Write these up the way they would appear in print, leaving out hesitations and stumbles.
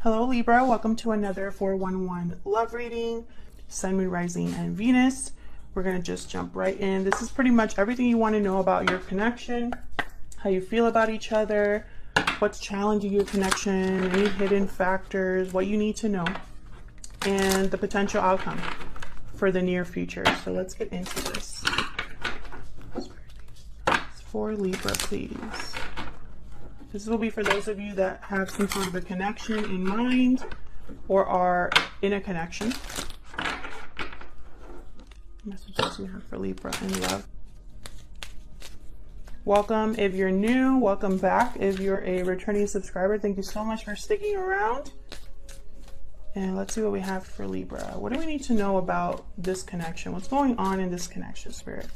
Hello Libra, welcome to another 411 love reading, Sun, Moon, Rising, and Venus. We're going to just jump right in. This is pretty much everything you want to know about your connection, how you feel about each other, what's challenging your connection, any hidden factors, what you need to know, and the potential outcome for the near future. So let's get into this. For Libra, please. This will be for those of you that have some sort of a connection in mind or are in a connection. Messages you have for Libra in love. Welcome if you're new. Welcome back if you're a returning subscriber. Thank you so much for sticking around. And let's see what we have for Libra. What do we need to know about this connection? What's going on in this connection, Spirit?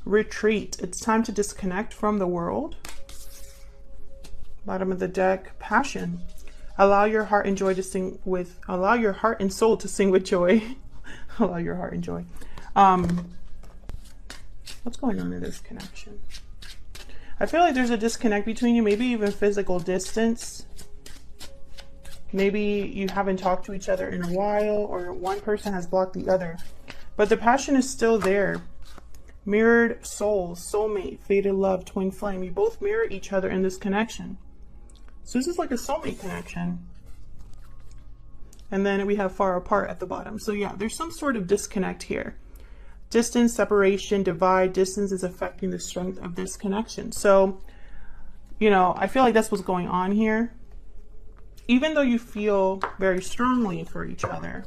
Retreat. It's time to disconnect from the world. Bottom of the deck, passion. Allow your heart and joy to sing with, allow your heart and soul to sing with joy. Allow your heart and joy. What's going on in this connection? I feel like there's a disconnect between you, maybe even physical distance. Maybe you haven't talked to each other in a while, or one person has blocked the other. But the passion is still there. Mirrored souls, soulmate, fated love, twin flame. You both mirror each other in this connection. So this is like a soulmate connection. And then we have far apart at the bottom. So yeah, there's some sort of disconnect here. Distance, separation, divide. Distance is affecting the strength of this connection. So, you know, I feel like that's what's going on here. Even though you feel very strongly for each other.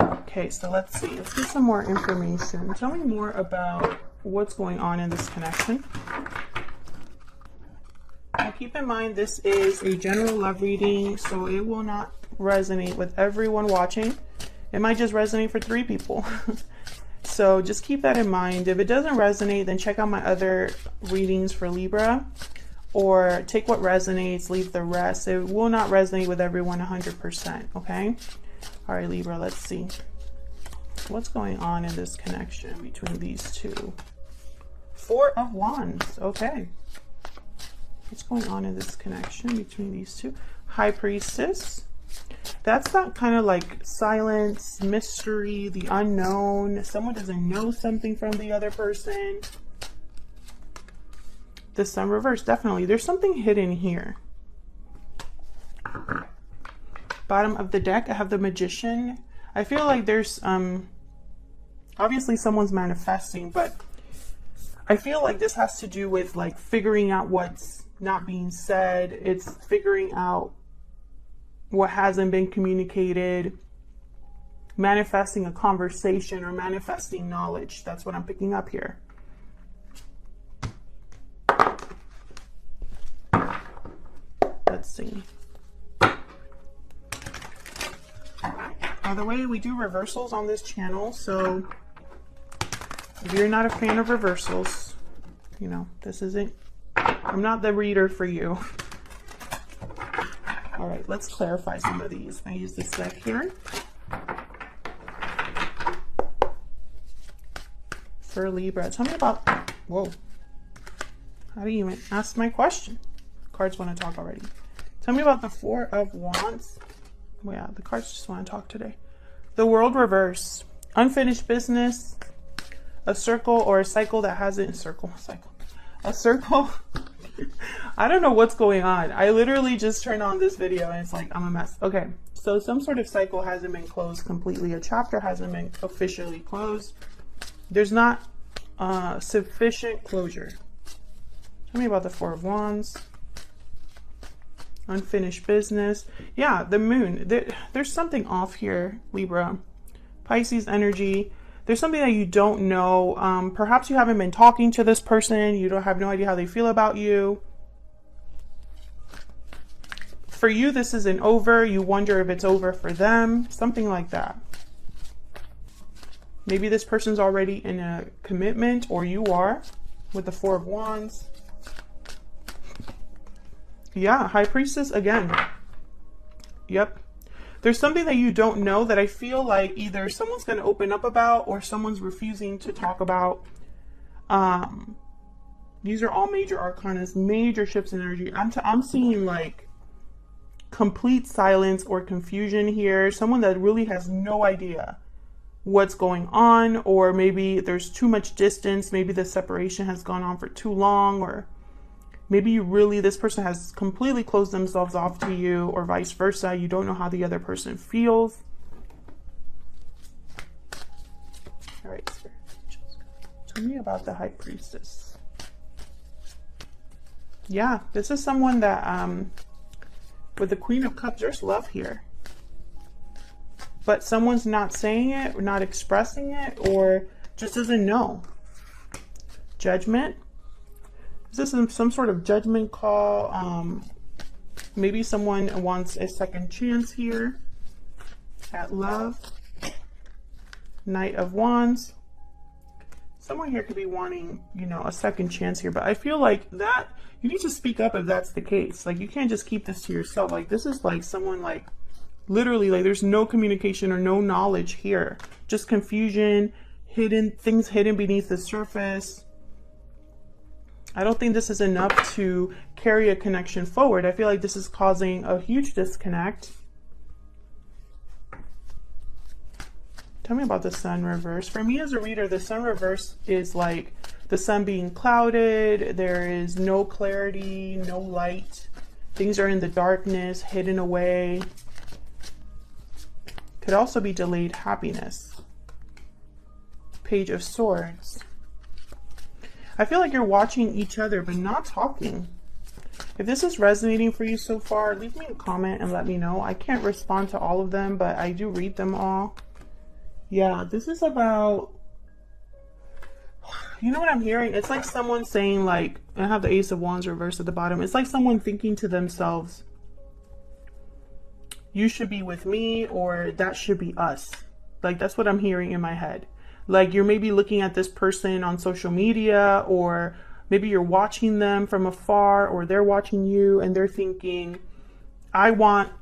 Okay, so let's see. Let's get some more information. Tell me more about what's going on in this connection. Now keep in mind, this is a general love reading, so it will not resonate with everyone watching. It might just resonate for 3 people. So just keep that in mind. If it doesn't resonate, then check out my other readings for Libra, or take what resonates, leave the rest. It will not resonate with everyone 100%, okay? All right, Libra, let's see. What's going on in this connection between these two? 4 of Wands, okay. What's going on in this connection between these two? High Priestess. That's that kind of like silence, mystery, the unknown. Someone doesn't know something from the other person. The Sun reversed, definitely. There's something hidden here. Bottom of the deck, I have the Magician. I feel like there's obviously someone's manifesting, but I feel like this has to do with like figuring out what's not being said. It's figuring out what hasn't been communicated, manifesting a conversation or manifesting knowledge. That's what I'm picking up here. Let's see. By the way, we do reversals on this channel, so if you're not a fan of reversals, you know, this isn't, I'm not the reader for you. All right, let's clarify some of these. I use this deck here. For Libra, tell me about, whoa, how do you even ask my question? Cards want to talk already. Tell me about the 4 of Wands. Well, yeah, the cards just want to talk today. The World reverse. Unfinished business. A circle or a cycle that hasn't... A circle. I don't know what's going on. I literally just turned on this video and it's like, I'm a mess. Okay, so some sort of cycle hasn't been closed completely. A chapter hasn't been officially closed. There's not sufficient closure. Tell me about the 4 of Wands. Unfinished business. Yeah, the moon. There's something off here, Libra. Pisces energy. There's something that you don't know. Perhaps you haven't been talking to this person. You don't have no idea how they feel about you. For you, this isn't over. You wonder if it's over for them. Something like that. Maybe this person's already in a commitment, or you are, with the 4 of Wands. Yeah, High Priestess again. Yep. There's something that you don't know that I feel like either someone's going to open up about or someone's refusing to talk about. These are all major arcanas, major shifts in energy. I'm seeing like complete silence or confusion here. Someone that really has no idea what's going on, or maybe there's too much distance. Maybe the separation has gone on for too long, or maybe this person has completely closed themselves off to you, or vice versa. You don't know how the other person feels. All right, Spirit, tell me about the High Priestess. Yeah, this is someone that, with the Queen of Cups, there's love here. But someone's not saying it, or not expressing it, or just doesn't know. Judgment. Is this some sort of judgment call? Maybe someone wants a second chance here at love. Knight of Wands. Someone here could be wanting, you know, a second chance here, but I feel like that you need to speak up if that's the case. Like, you can't just keep this to yourself. Like, this is like someone, like, literally, like, there's no communication or no knowledge here. Just confusion, things hidden beneath the surface. I don't think this is enough to carry a connection forward. I feel like this is causing a huge disconnect. Tell me about the Sun reverse. For me as a reader, the Sun reverse is like the sun being clouded. There is no clarity, no light. Things are in the darkness, hidden away. Could also be delayed happiness. Page of Swords. I feel like you're watching each other but not talking. If this is resonating for you so far, leave me a comment and let me know. I can't respond to all of them, but I do read them all. Yeah, this is about, you know what I'm hearing? It's like someone saying, like, I have the Ace of Wands reversed at the bottom. It's like someone thinking to themselves, you should be with me, or that should be us. Like, that's what I'm hearing in my head. Like, you're maybe looking at this person on social media, or maybe you're watching them from afar, or they're watching you and they're thinking, I want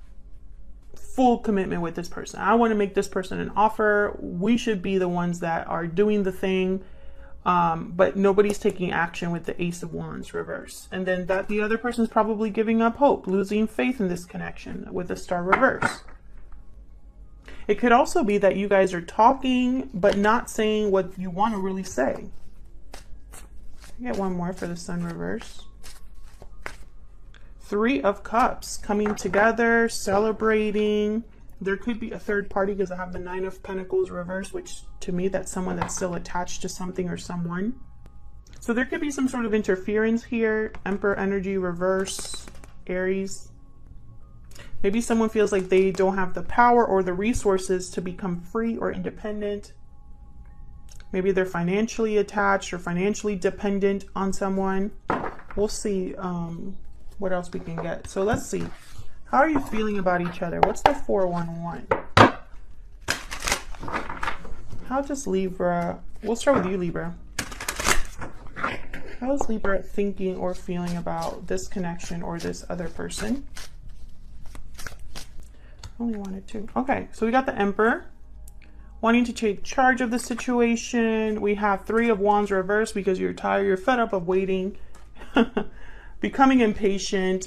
full commitment with this person. I want to make this person an offer. We should be the ones that are doing the thing. But nobody's taking action with the Ace of Wands reverse. And then the other person's probably giving up hope, losing faith in this connection with the Star reverse. It could also be that you guys are talking, but not saying what you want to really say. I get one more for the Sun reverse. Three of Cups, coming together, celebrating. There could be a third party because I have the Nine of Pentacles reversed, which to me, that's someone that's still attached to something or someone. So there could be some sort of interference here. Emperor energy reverse, Aries. Maybe someone feels like they don't have the power or the resources to become free or independent. Maybe they're financially attached or financially dependent on someone. We'll see what else we can get. So let's see. How are you feeling about each other? What's the 411? How does Libra... We'll start with you, Libra. How is Libra thinking or feeling about this connection or this other person? Only wanted two. Okay, so we got the Emperor. Wanting to take charge of the situation. We have Three of Wands reversed because you're tired, you're fed up of waiting. Becoming impatient.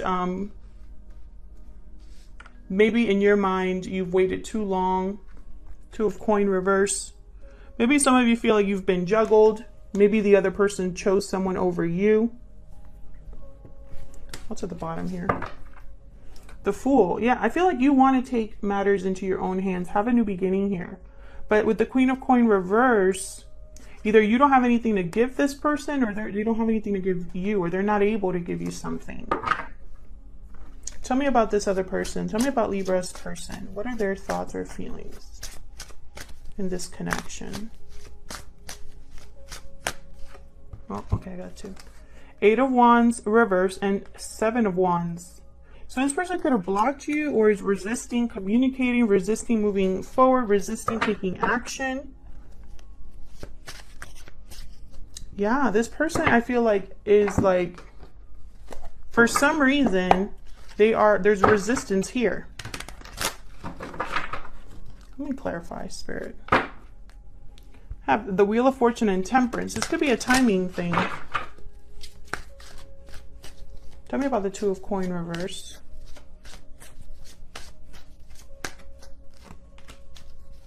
Maybe in your mind, you've waited too long. Two of Coin reverse. Maybe some of you feel like you've been juggled. Maybe the other person chose someone over you. What's at the bottom here? The Fool. Yeah, I feel like you want to take matters into your own hands. Have a new beginning here. But with the Queen of Coin reverse, either you don't have anything to give this person, or they don't have anything to give you, or they're not able to give you something. Tell me about this other person. Tell me about Libra's person. What are their thoughts or feelings in this connection? Oh, okay, I got two. Eight of Wands reverse and Seven of Wands. So this person could have blocked you, or is resisting communicating, resisting moving forward, resisting taking action. Yeah, this person I feel like is like, for some reason, there's resistance here. Let me clarify, Spirit. Have the Wheel of Fortune and Temperance. This could be a timing thing. Tell me about the Two of Coin reverse.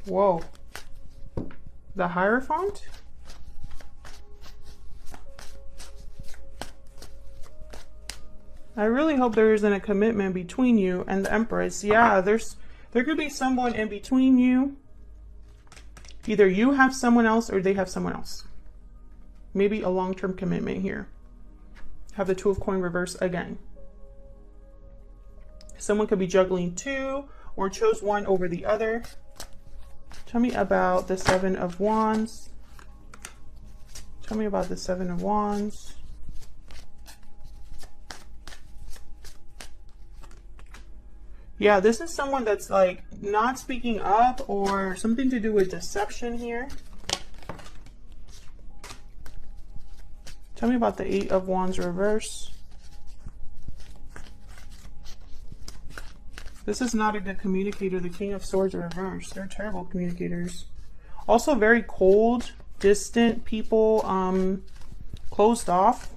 Whoa. The Hierophant? I really hope there isn't a commitment between you and the Empress. Yeah, there could be someone in between you. Either you have someone else or they have someone else. Maybe a long-term commitment here. Have the Two of Coin reverse again. Someone could be juggling two or chose one over the other. Tell me about the Seven of Wands. Tell me about the Seven of Wands. Yeah, this is someone that's like not speaking up or something to do with deception here. Tell me about the Eight of Wands reverse. This is not a good communicator. The King of Swords reverse. They're terrible communicators. Also very cold, distant people, closed off.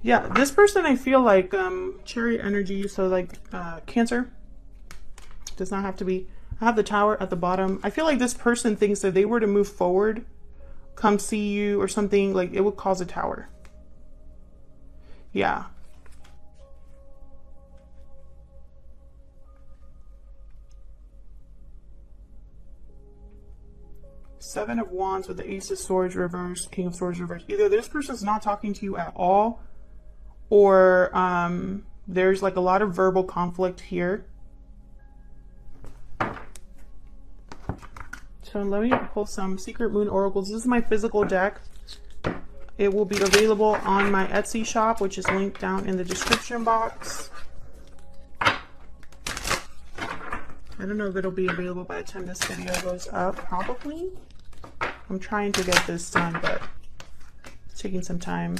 Yeah, this person I feel like chariot energy, so like Cancer. Does not have to be. I have the Tower at the bottom. I feel like this person thinks that they were to move forward, come see you or something, like it would cause a tower. Yeah. Seven of Wands with the Ace of Swords reverse, King of Swords reverse. Either this person's not talking to you at all, or there's like a lot of verbal conflict here. So let me pull some Secret Moon Oracles. This is my physical deck. It will be available on my Etsy shop, which is linked down in the description box. I don't know if it'll be available by the time this video goes up. Probably. I'm trying to get this done, but it's taking some time.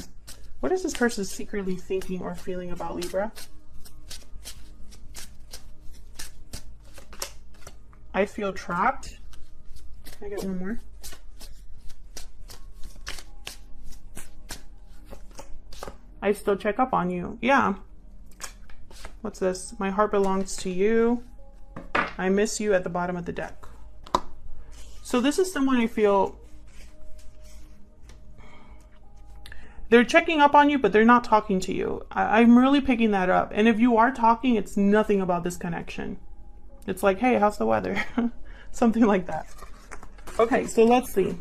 What is this person secretly thinking or feeling about Libra? I feel trapped. Can I get one more? I still check up on you. Yeah. What's this? My heart belongs to you. I miss you at the bottom of the deck. So this is someone I feel they're checking up on you, but they're not talking to you. I'm really picking that up. And if you are talking, it's nothing about this connection. It's like, hey, how's the weather? Something like that. Okay, so let's see.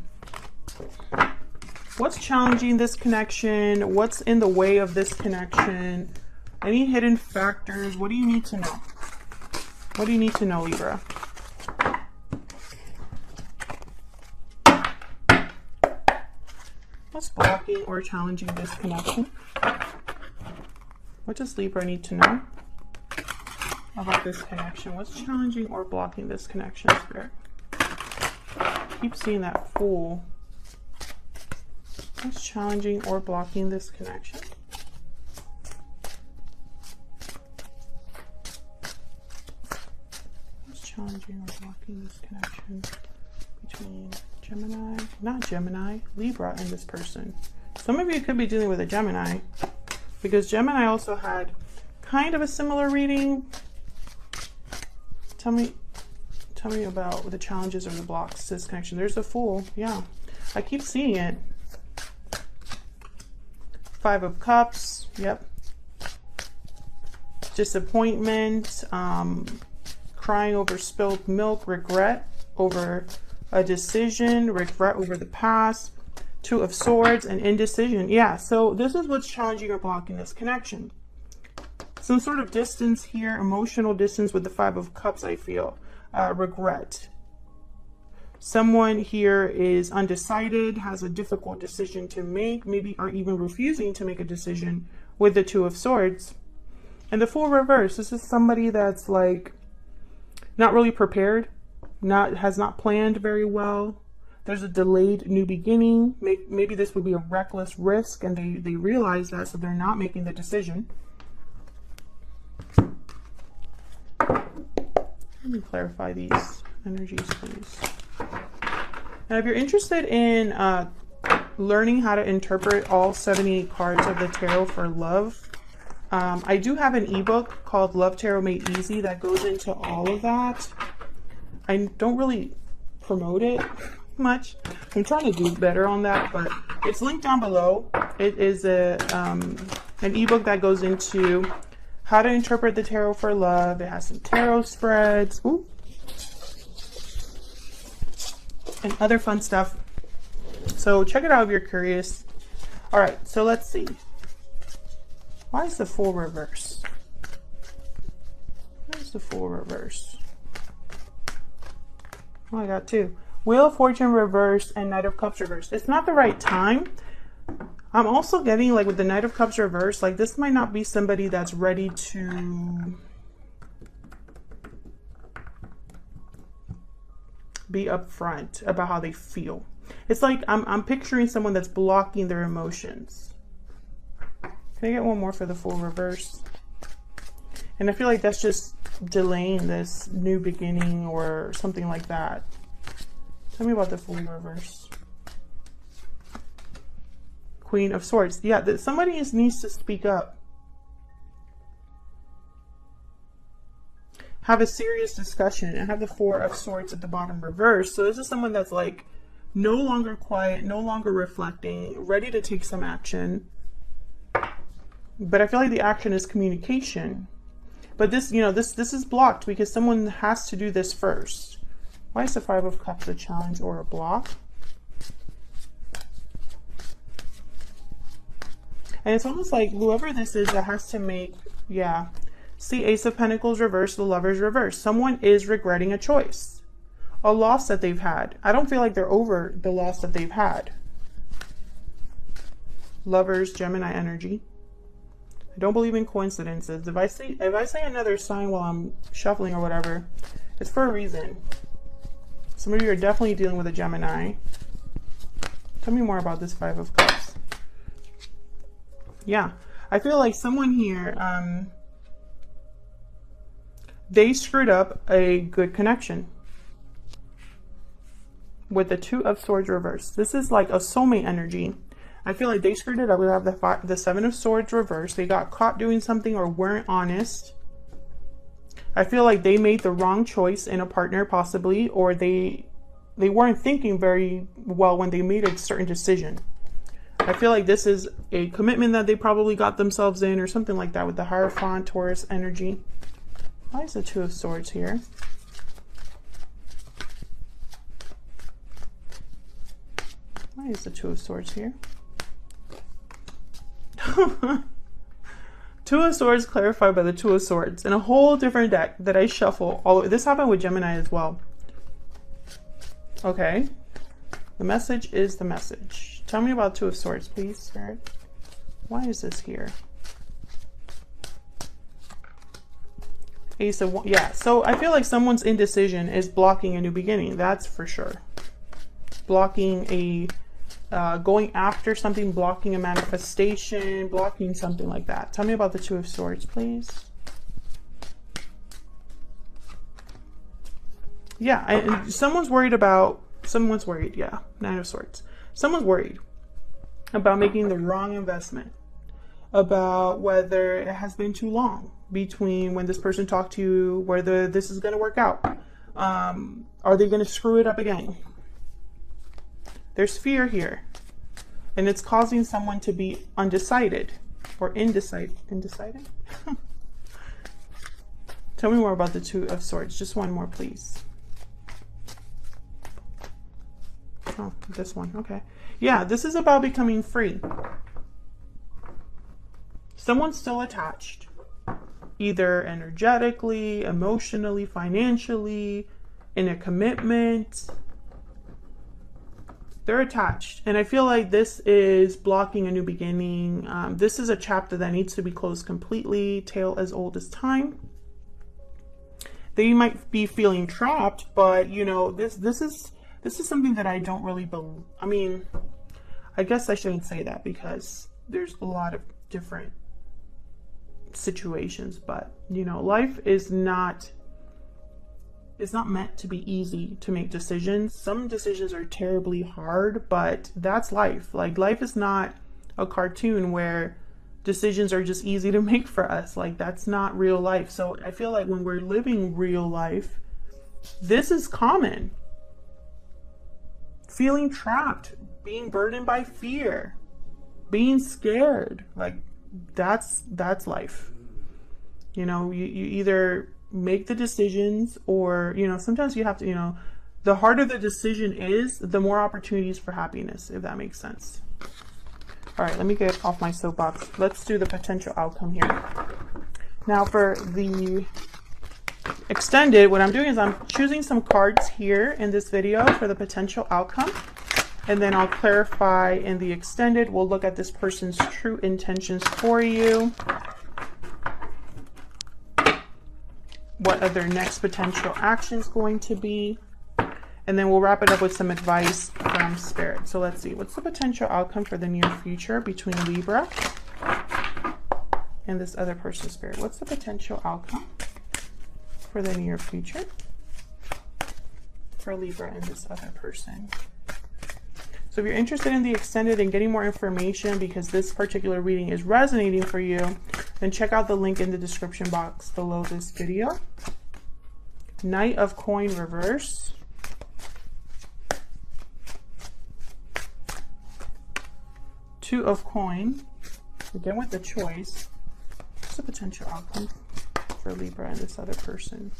What's challenging this connection? What's in the way of this connection? Any hidden factors? What do you need to know? What do you need to know, Libra? What's blocking or challenging this connection? What does Libra need to know about this connection? What's challenging or blocking this connection, Spirit? Keep seeing that Fool. What's challenging or blocking this connection? What's challenging or blocking this connection between Gemini, not Gemini, Libra and this person? Some of you could be dealing with a Gemini, because Gemini also had kind of a similar reading. Tell me about the challenges or the blocks to this connection. There's a Fool. Yeah, I keep seeing it. Five of Cups. Yep. Disappointment, crying over spilled milk, regret over a decision, regret over the past, Two of Swords, and indecision. Yeah, so this is what's challenging or blocking this connection. Some sort of distance here, emotional distance with the Five of Cups, I feel. Regret. Someone here is undecided, has a difficult decision to make, maybe are even refusing to make a decision with the Two of Swords. And the Fool reverse, this is somebody that's like not really prepared, has not planned very well. There's a delayed new beginning. Maybe this would be a reckless risk, and they realize that, so they're not making the decision. Let me clarify these energies, please. Now, if you're interested in learning how to interpret all 78 cards of the tarot for love. I do have an ebook called Love Tarot Made Easy that goes into all of that. I don't really promote it much. I'm trying to do better on that, but it's linked down below. It is an ebook that goes into how to interpret the tarot for love. It has some tarot spreads. Ooh. And other fun stuff. So check it out if you're curious. All right, so let's see. Why is the Fool reverse? Why is the Fool reverse? Oh, I got two. Wheel of Fortune reverse and Knight of Cups reverse. It's not the right time. I'm also getting, like, with the Knight of Cups reverse, like, this might not be somebody that's ready to be upfront about how they feel. It's like I'm picturing someone that's blocking their emotions. Can I get one more for the Fool reverse? And I feel like that's just delaying this new beginning or something like that. Tell me about the Fool reverse. Queen of Swords. Yeah, somebody needs to speak up. Have a serious discussion, and have the Four of Swords at the bottom reverse. So this is someone that's like no longer quiet, no longer reflecting, ready to take some action. But I feel like the action is communication. But this, you know, this is blocked because someone has to do this first. Why is the Five of Cups a challenge or a block? And it's almost like whoever this is that has to make, yeah. See, Ace of Pentacles reverse, the Lovers reverse. Someone is regretting a choice, a loss that they've had. I don't feel like they're over the loss that they've had. Lovers, Gemini energy. I don't believe in coincidences. If I say another sign while I'm shuffling or whatever, it's for a reason. Some of you are definitely dealing with a Gemini. Tell me more about this Five of Cups. Yeah, I feel like someone here, they screwed up a good connection with the Two of Swords reverse. This is like a soulmate energy. I feel like they screwed it up. We have the Seven of Swords reverse. They got caught doing something or weren't honest. I feel like they made the wrong choice in a partner, possibly, or they weren't thinking very well when they made a certain decision. I feel like this is a commitment that they probably got themselves in or something like that with the Hierophant, Taurus energy. Why is the Two of Swords here? Why is the Two of Swords here? Two of Swords clarified by the Two of Swords in a whole different deck that I shuffle. This happened with Gemini as well. Okay. The message is the message. Tell me about Two of Swords, please, Spirit. Why is this here? Ace of Wands. Yeah, so I feel like someone's indecision is blocking a new beginning. That's for sure. Blocking a going after something, blocking a manifestation, blocking something like that. Tell me about the Two of Swords, please. Yeah, and someone's worried, yeah, Nine of Swords. Someone's worried about making the wrong investment, about whether it has been too long between when this person talked to you, whether this is going to work out. Are they going to screw it up again? There's fear here, and it's causing someone to be undecided or indecided. Tell me more about the Two of Swords. Just one more, please. Oh, this one. Okay. Yeah, this is about becoming free. Someone's still attached, either energetically, emotionally, financially, in a commitment. They're attached, and I feel like this is blocking a new beginning. This is a chapter that needs to be closed completely, tale as old as time. They might be feeling trapped, but you know, this is something that I don't really believe. I mean, I guess I shouldn't say that because there's a lot of different situations, but you know, life is not it's not meant to be easy to make decisions. Some decisions are terribly hard, but that's life. Like, life is not a cartoon where decisions are just easy to make for us. Like, that's not real life. So I feel like when we're living real life, this is common. Feeling trapped, being burdened by fear, being scared, like that's life. You know, you either make the decisions, or, you know, sometimes you have to, you know, the harder the decision is, the more opportunities for happiness, if that makes sense. All right, let me get off my soapbox. Let's do the potential outcome here. Now for the extended, what I'm doing is I'm choosing some cards here in this video for the potential outcome, and then I'll clarify in the extended. We'll look at this person's true intentions for you. What are their next potential actions going to be? And then we'll wrap it up with some advice from Spirit. So let's see, what's the potential outcome for the near future between Libra and this other person, Spirit? What's the potential outcome for the near future for Libra and this other person? So if you're interested in the extended and getting more information, because this particular reading is resonating for you, then check out the link in the description box below this video. Knight of Coin reverse. Two of Coin. Again with the choice. What's the potential outcome for Libra and this other person?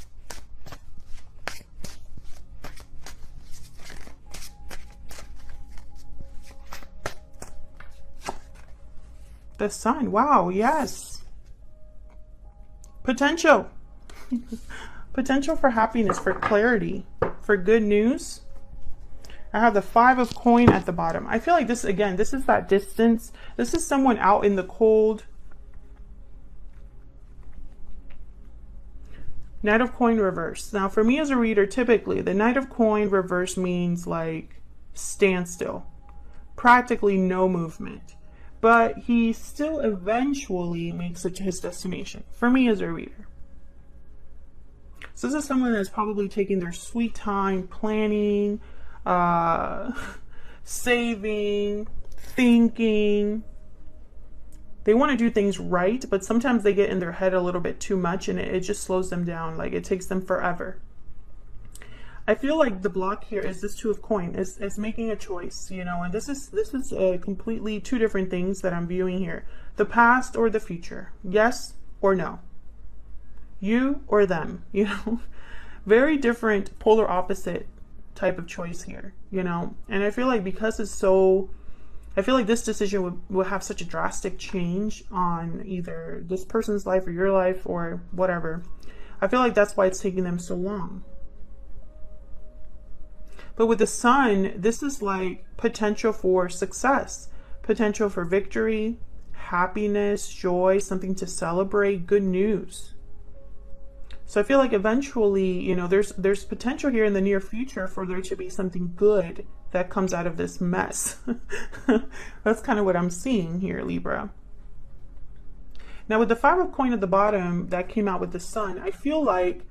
The Sun. Wow, yes. Potential. Potential for happiness, for clarity, for good news. I have the Five of Coin at the bottom. I feel like this, again, this is that distance. This is someone out in the cold. Knight of Coin reverse. Now, for me as a reader, typically, the Knight of Coin reverse means like standstill. Practically no movement. But he still eventually makes it to his destination, for me as a reader. So this is someone that's probably taking their sweet time planning, saving, thinking. They want to do things right, but sometimes they get in their head a little bit too much, and it just slows them down. Like, it takes them forever. I feel like the block here is this Two of Coin. Is making a choice, you know, and this is completely two different things that I'm viewing here. The past or the future. Yes or no. You or them, you know. Very different, polar opposite type of choice here, you know. And I feel like because it's so, I feel like this decision would have such a drastic change on either this person's life or your life or whatever. I feel like that's why it's taking them so long. But with the Sun, this is like potential for success, potential for victory, happiness, joy, something to celebrate, good news. So I feel like eventually, you know, there's potential here in the near future for there to be something good that comes out of this mess. That's kind of what I'm seeing here, Libra. Now with the Five of Coin at the bottom that came out with the Sun, I feel like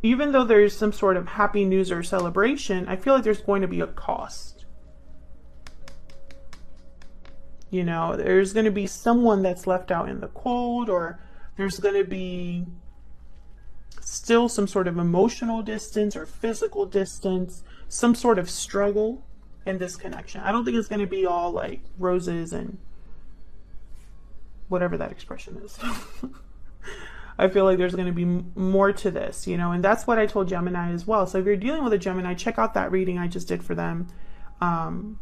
even though there's some sort of happy news or celebration, I feel like there's going to be a cost. You know, there's going to be someone that's left out in the cold, or there's going to be still some sort of emotional distance or physical distance, some sort of struggle in this connection. I don't think it's going to be all like roses and whatever that expression is. I feel like there's going to be more to this, you know, and that's what I told Gemini as well. So if you're dealing with a Gemini, check out that reading I just did for them.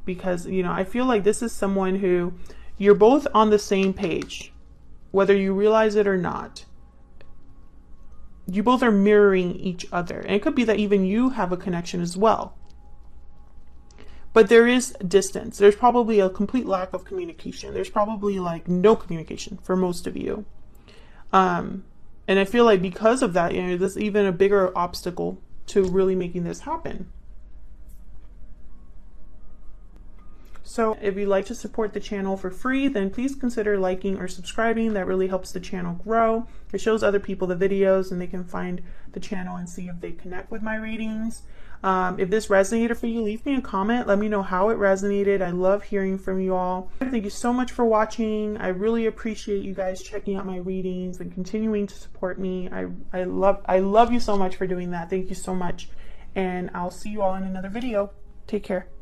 Because, you know, I feel like this is someone who you're both on the same page, whether you realize it or not. You both are mirroring each other. And it could be that even you have a connection as well. But there is distance. There's probably a complete lack of communication. There's probably like no communication for most of you. And I feel like because of that, you know, there's even a bigger obstacle to really making this happen. So if you'd like to support the channel for free, then please consider liking or subscribing. That really helps the channel grow. It shows other people the videos and they can find the channel and see if they connect with my readings. If this resonated for you, leave me a comment. Let me know how it resonated. I love hearing from you all. Thank you so much for watching. I really appreciate you guys checking out my readings and continuing to support me. I love you so much for doing that. Thank you so much. And I'll see you all in another video. Take care.